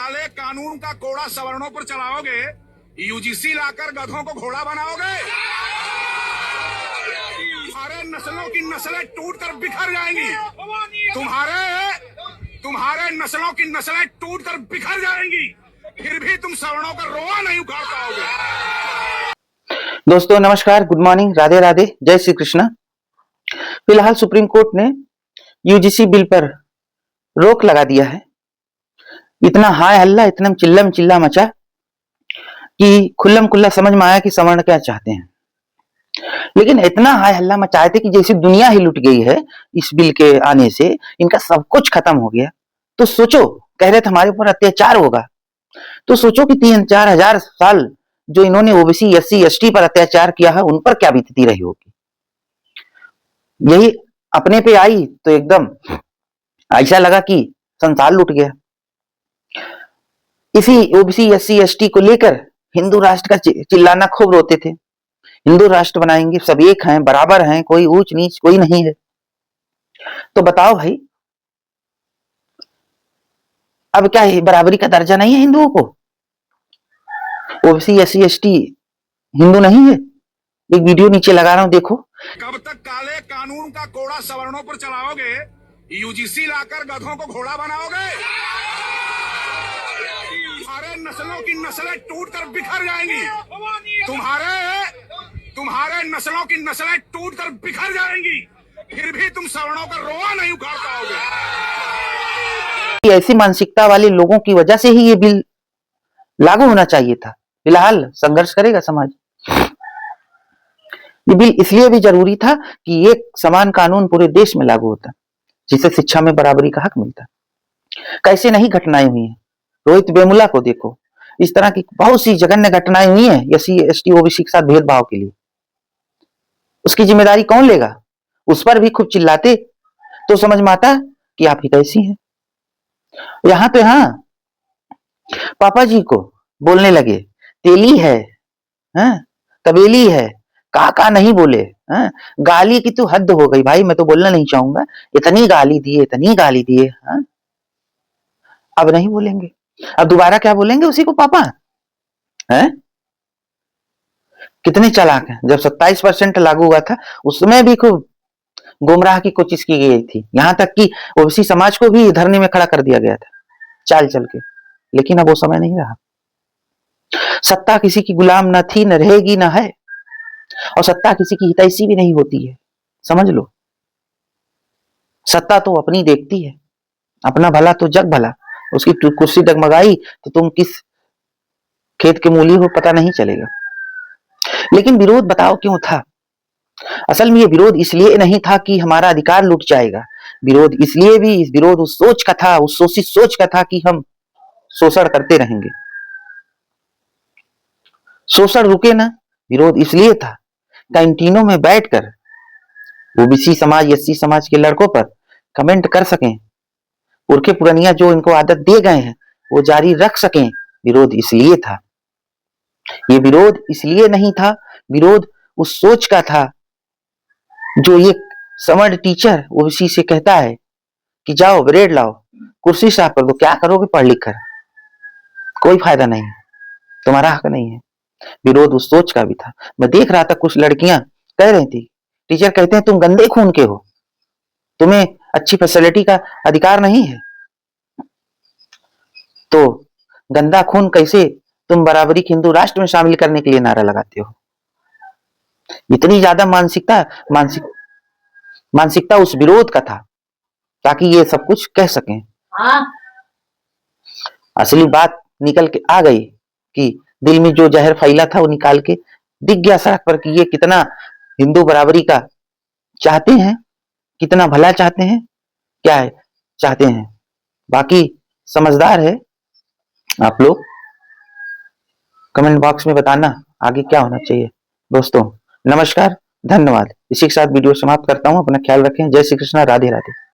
काले कानून का कोड़ा सवर्णों पर चलाओगे, यूजीसी लाकर गधों को घोड़ा बनाओगे, तुम्हारे नस्लों की नस्लें टूटकर बिखर जाएंगी। तुम्हारे नस्लों की नस्लें टूटकर बिखर जाएंगी, फिर भी तुम सवर्णों का रोआ नहीं उखाड़ पाओगे। दोस्तों नमस्कार, गुड मॉर्निंग, राधे राधे, जय श्री कृष्ण। फिलहाल सुप्रीम कोर्ट ने यूजीसी बिल पर रोक लगा दिया है। इतना हाय हल्ला, इतना चिल्लम चिल्ला मचा कि खुल्लम खुल्ला समझ में आया कि सवर्ण क्या चाहते हैं। लेकिन इतना हाय हल्ला मचाए थे कि जैसे दुनिया ही लुट गई है इस बिल के आने से, इनका सब कुछ खत्म हो गया। तो सोचो, कह रहे थे हमारे ऊपर अत्याचार होगा, तो सोचो कि 3-4 हजार साल जो इन्होंने ओबीसी एससी एसटी पर अत्याचार किया है, उन पर क्या बीतती रही होगी। यही अपने पे आई तो एकदम ऐसा लगा कि संसार लुट गया। इसी ओबीसी एससी एसटी को लेकर हिंदू राष्ट्र का चिल्लाना खूब रोते थे। हिंदू राष्ट्र बनाएंगे, सब एक हैं, बराबर हैं, कोई ऊंच नीच कोई नहीं है। तो बताओ भाई, अब क्या है, बराबरी का दर्जा नहीं है हिंदुओं को? ओबीसी एससी एसटी हिंदू नहीं है? एक वीडियो नीचे लगा रहा हूं, देखो। कब तक काले कानून का कोड़ा सवर्णों पर चलाओगे, यूजीसी लाकर गधों को घोड़ा बनाओगे, तुम्हारे नस्लों की नस्लें टूटकर बिखर जाएंगी। तुम्हारे नस्लों की नस्लें टूटकर बिखर जाएंगी, फिर भी तुम सवर्णों का रोआ नहीं उखाड़ पाओगे। ऐसी मानसिकता वाले लोगों की वजह से ही ये बिल लागू होना चाहिए था। फिलहाल संघर्ष करेगा समाज। ये बिल इसलिए भी जरूरी था कि एक समान कानून पूरे देश में लागू होता, जिससे शिक्षा में बराबरी का हक मिलता। कैसे नहीं घटनाएं हुई हैं, रोहित वेमुला को देखो। इस तरह की बहुत सी जघन्य घटनाएं हुई हैं एससी एसटी ओबीसी के साथ भेदभाव के लिए। उसकी जिम्मेदारी कौन लेगा? उस पर भी खूब चिल्लाते तो समझ में आता कि आप ही कैसी हैं। यहाँ तो पापा जी को बोलने लगे, तेली है, तबेली है, काका नहीं बोले। गाली की तो हद हो गई भाई, मैं तो बोलना नहीं चाहूंगा। इतनी गाली दिए, इतनी गाली दिए। अब नहीं बोलेंगे, अब दोबारा क्या बोलेंगे उसी को पापा? हैं? कितने चालाक हैं। जब 27% लागू हुआ था, उसमें भी खूब गुमराह की कोशिश की गई थी। यहां तक कि ओबीसी समाज को भी धरने में खड़ा कर दिया गया था चाल चल के। लेकिन अब वो समय नहीं रहा। सत्ता किसी की गुलाम न थी, न रहेगी, न है। और सत्ता किसी की हितैषी भी नहीं होती है, समझ लो। सत्ता तो अपनी देखती है, अपना भला तो जग भला। उसकी कुर्सी डगमगाई तो तुम किस खेत के मूली हो पता नहीं चलेगा। लेकिन विरोध बताओ क्यों था? असल में ये विरोध इसलिए नहीं था कि हमारा अधिकार लुट जाएगा। विरोध उस सोच का था, उस शोषित सोच का था कि हम शोषण करते रहेंगे। शोषण रुके ना। विरोध इसलिए था कैंटीनों में बैठकर ओबीसी समाज एससी समाज के लड़कों पर कमेंट कर सकें, पुरखे पुरनिया जो इनको आदत दिए गए हैं वो जारी रख सकें। विरोध इसलिए था। ये विरोध इसलिए नहीं था, विरोध उस सोच का था जो एक सवर्ण टीचर ओबीसी से कहता है कि जाओ ब्रेड लाओ, कुर्सी साफ कर दो, क्या करोगे पढ़ लिख कर? कोई फायदा नहीं, तुम्हारा हक नहीं है। विरोध उस सोच का भी था। मैं देख रहा था कुछ लड़कियां कह रही थी, टीचर कहते हैं तुम गंदे खून के हो, तुम्हें अच्छी फैसिलिटी का अधिकार नहीं है, तो गंदा खून कैसे तुम बराबरी के हिंदू राष्ट्र में शामिल करने के लिए नारा लगाते हो? इतनी ज्यादा मानसिकता उस विरोध का था ताकि ये सब कुछ कह सकें। असली बात निकल के आ गई कि दिल में जो जहर फैला था वो निकाल के दिख गया सड़क पर कि ये कितना हिंदू बराबरी का चाहते हैं, कितना भला चाहते हैं, क्या है चाहते हैं। बाकी समझदार है आप लोग, कमेंट बॉक्स में बताना आगे क्या होना चाहिए। दोस्तों नमस्कार, धन्यवाद। इसी के साथ वीडियो समाप्त करता हूं। अपना ख्याल रखें। जय श्री कृष्णा, राधे राधे।